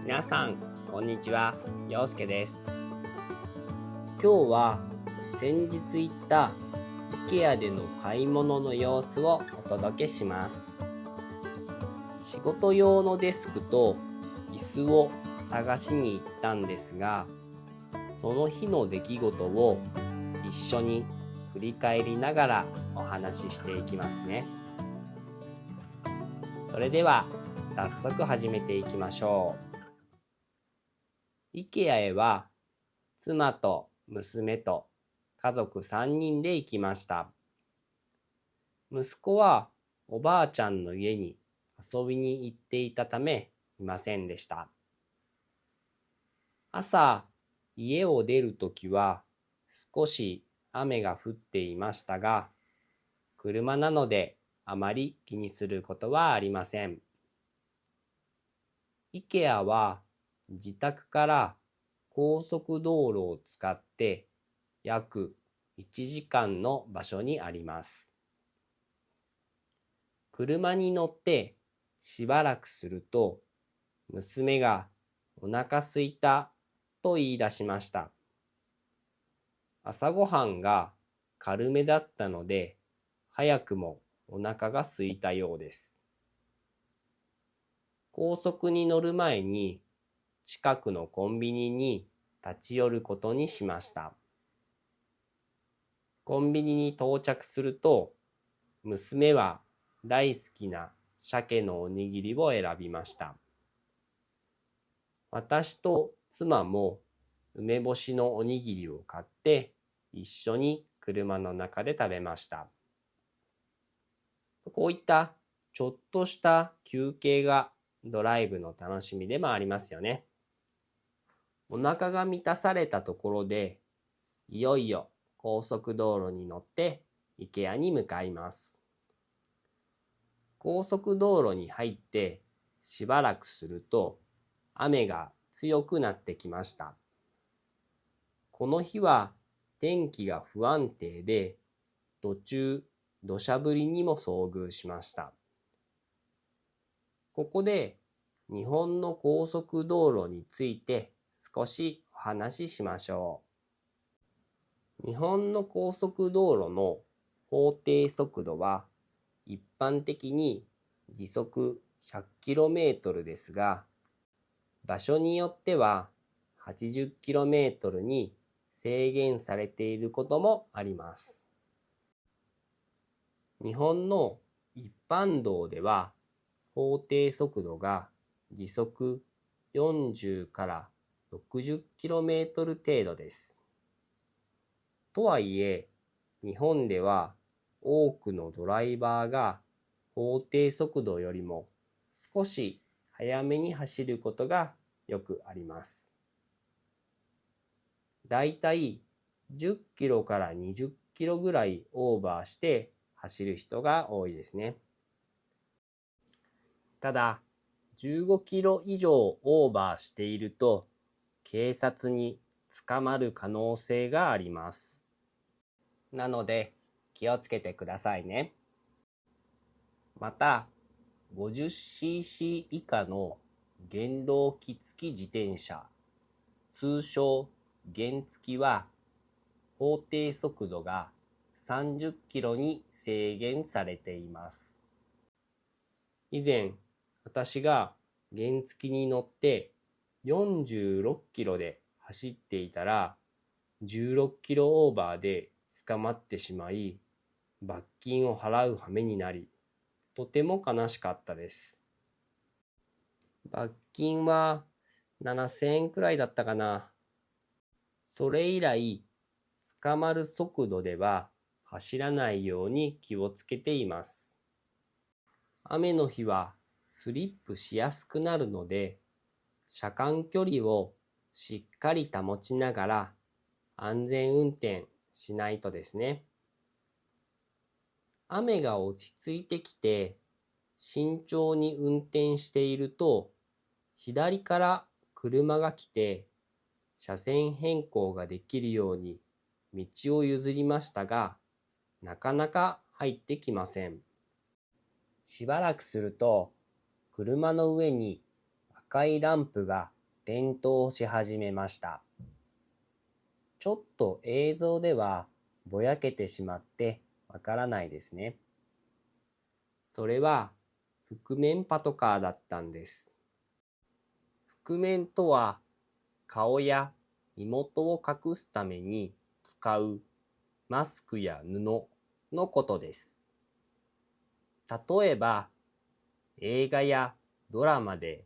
皆さん、こんにちは。陽介です。今日は先日行った IKEA での買い物の様子をお届けします。仕事用のデスクと椅子を探しに行ったんですが、その日の出来事を一緒に振り返りながらお話ししていきますね。それでは早速始めていきましょう。IKEA へは妻と娘と家族3人で行きました。息子はおばあちゃんの家に遊びに行っていたためいませんでした。朝、家を出るときは少し雨が降っていましたが、車なのであまり気にすることはありません。IKEA は自宅から高速道路を使って約1時間の場所にあります。車に乗ってしばらくすると、娘がお腹すいたと言い出しました。朝ごはんが軽めだったので、早くもお腹が空いたようです。高速に乗る前に近くのコンビニに立ち寄ることにしました。コンビニに到着すると、娘は大好きな鮭のおにぎりを選びました。私と妻も梅干しのおにぎりを買って一緒に車の中で食べました。こういったちょっとした休憩がドライブの楽しみでもありますよね。お腹が満たされたところで、いよいよ高速道路に乗ってIKEAに向かいます。高速道路に入ってしばらくすると雨が強くなってきました。この日は天気が不安定で、途中土砂降りにも遭遇しました。ここで日本の高速道路について少しお話ししましょう。日本の高速道路の法定速度は一般的に時速 100km ですが、場所によっては 80km に制限されていることもあります。日本の一般道では法定速度が時速40から 60km 程度です。とはいえ、日本では多くのドライバーが法定速度よりも少し早めに走ることがよくあります。だいたい10キロから20キロぐらいオーバーして走る人が多いですね。ただ、15キロ以上オーバーしていると警察に捕まる可能性があります。なので気をつけてくださいね。また、50cc 以下の原動機付き自転車、通称原付は法定速度が30キロに制限されています。以前、私が原付に乗って46キロで走っていたら、16キロオーバーで捕まってしまい、罰金を払う羽目になり、とても悲しかったです。罰金は7000円くらいだったかな。それ以来、捕まる速度では走らないように気をつけています。雨の日はスリップしやすくなるので、車間距離をしっかり保ちながら安全運転しないとですね。雨が落ち着いてきて慎重に運転していると、左から車が来て車線変更ができるように道を譲りましたが、なかなか入ってきません。しばらくすると車の上に赤いランプが点灯し始めました。ちょっと映像ではぼやけてしまってわからないですね。それは覆面パトカーだったんです。覆面とは顔や身元を隠すために使うマスクや布のことです。例えば映画やドラマで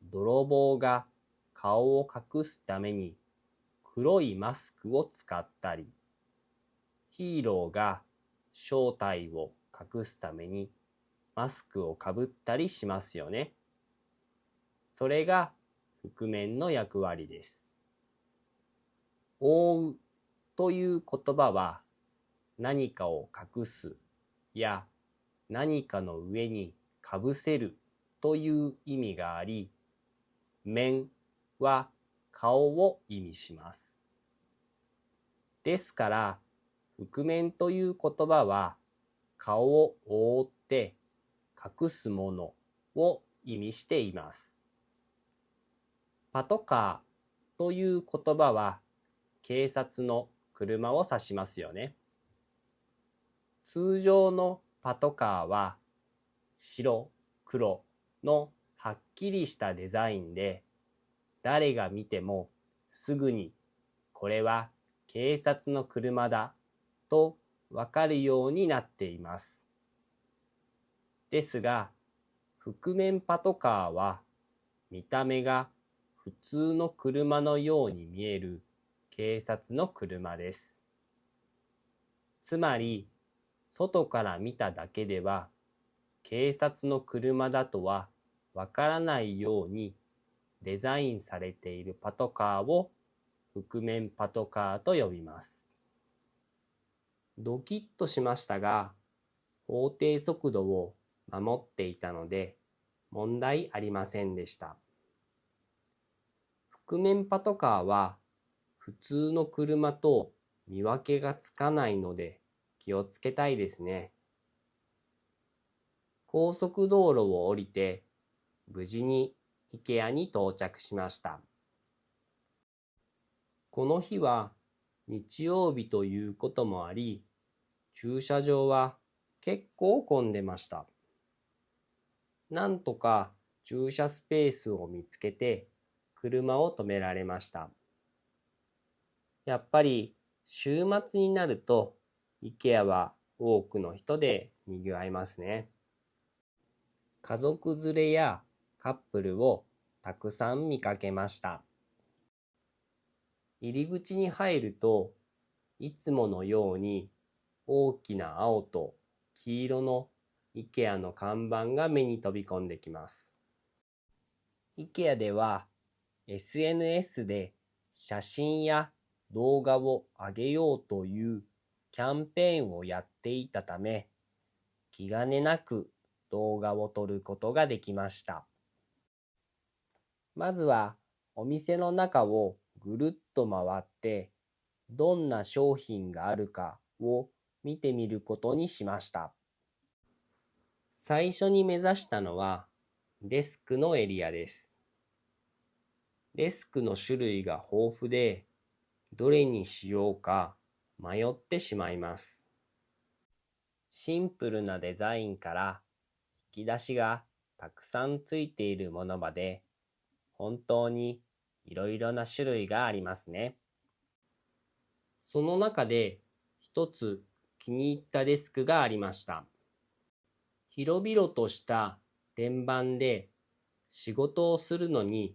泥棒が顔を隠すために黒いマスクを使ったり、ヒーローが正体を隠すためにマスクをかぶったりしますよね。それが覆面の役割です。覆うという言葉は何かを隠すや何かの上にかぶせるという意味があり、面は顔を意味します。ですから、覆面という言葉は顔を覆って隠すものを意味しています。パトカーという言葉は警察の車を指しますよね。通常のパトカーは白、黒のはっきりしたデザインで、誰が見てもすぐにこれは警察の車だとわかるようになっています。ですが、覆面パトカーは見た目が普通の車のように見える警察の車です。つまり、外から見ただけでは警察の車だとはわからないようにデザインされているパトカーを覆面パトカーと呼びます。ドキッとしましたが、法定速度を守っていたので問題ありませんでした。覆面パトカーは普通の車と見分けがつかないので気をつけたいですね。高速道路を降りて無事にIKEAに到着しました。この日は日曜日ということもあり、駐車場は結構混んでました。なんとか駐車スペースを見つけて車を止められました。やっぱり週末になるとIKEAは多くの人で賑わいますね。家族連れやカップルをたくさん見かけました。入り口に入るといつものように大きな青と黄色のIKEAの看板が目に飛び込んできます。IKEAでは SNS で写真や動画を上げようというキャンペーンをやっていたため、気兼ねなく動画を撮ることができました。まずはお店の中をぐるっと回って、どんな商品があるかを見てみることにしました。最初に目指したのはデスクのエリアです。デスクの種類が豊富で、どれにしようか迷ってしまいます。シンプルなデザインから引き出しがたくさんついているものまで、本当にいろいろな種類がありますね。その中で一つ気に入ったデスクがありました。広々とした天板で仕事をするのに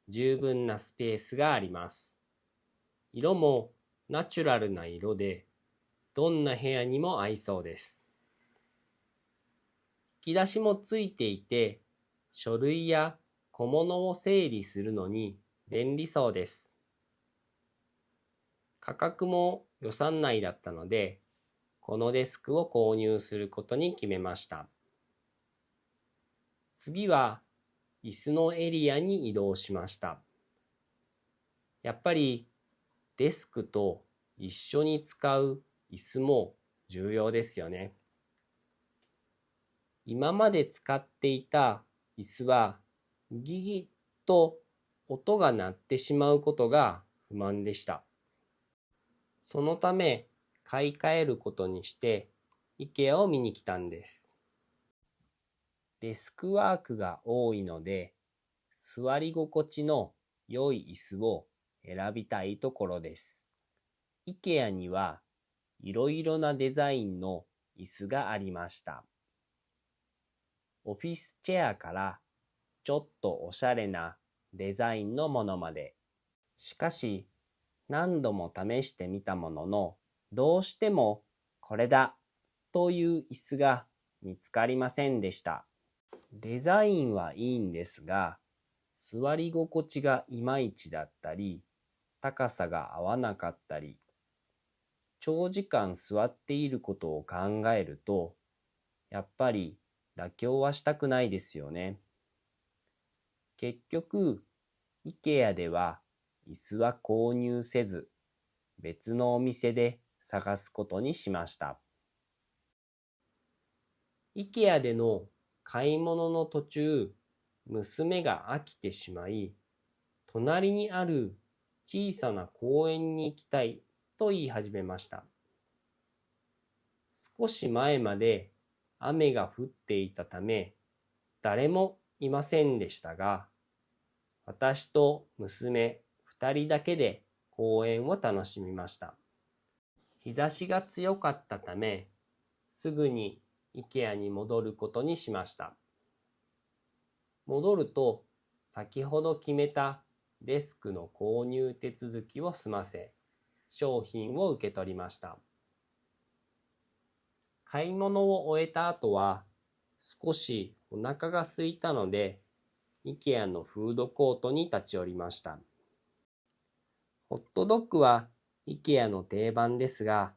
十分なスペースがあります。色もナチュラルな色で、どんな部屋にも合いそうです。引き出しもついていて、書類や小物を整理するのに便利そうです。価格も予算内だったので、このデスクを購入することに決めました。次は椅子のエリアに移動しました。やっぱりデスクと一緒に使う椅子も重要ですよね。今まで使っていた椅子はギギッと音が鳴ってしまうことが不満でした。そのため買い替えることにしてIKEAを見に来たんです。デスクワークが多いので座り心地の良い椅子を選びたいところです。IKEAにはいろいろなデザインの椅子がありました。オフィスチェアからちょっとおしゃれなデザインのものまで。しかし何度も試してみたものの、どうしてもこれだという椅子が見つかりませんでした。デザインはいいんですが、座り心地がいまいちだったり、高さが合わなかったり、長時間座っていることを考えると、やっぱり妥協はしたくないですよね。結局、IKEA では椅子は購入せず、別のお店で探すことにしました。IKEA での買い物の途中、娘が飽きてしまい、隣にある小さな公園に行きたいと言い始めました。少し前まで雨が降っていたため、誰もいませんでしたが、私と娘2人だけで公園を楽しみました。日差しが強かったため、すぐにIKEAに戻ることにしました。戻ると、先ほど決めたデスクの購入手続きを済ませ、商品を受け取りました。買い物を終えた後は、少しお腹が空いたので、IKEA のフードコートに立ち寄りました。ホットドッグはIKEAの定番ですが、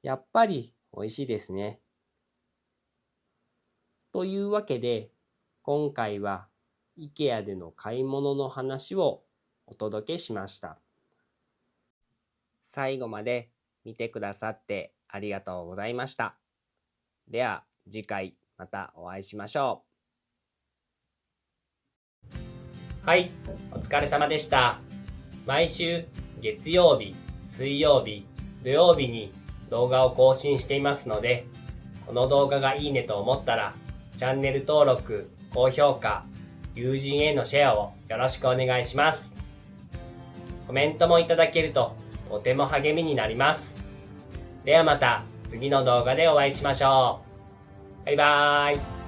やっぱり美味しいですね。というわけで、今回はIKEAでの買い物の話をお届けしました。最後まで見てくださってありがとうございました。では次回またお会いしましょう。はい、お疲れ様でした。毎週月曜日、水曜日、土曜日に動画を更新していますので、この動画がいいねと思ったら、チャンネル登録、高評価、友人へのシェアをよろしくお願いします。コメントもいただけるととても励みになります。ではまた次の動画でお会いしましょう。バイバーイ。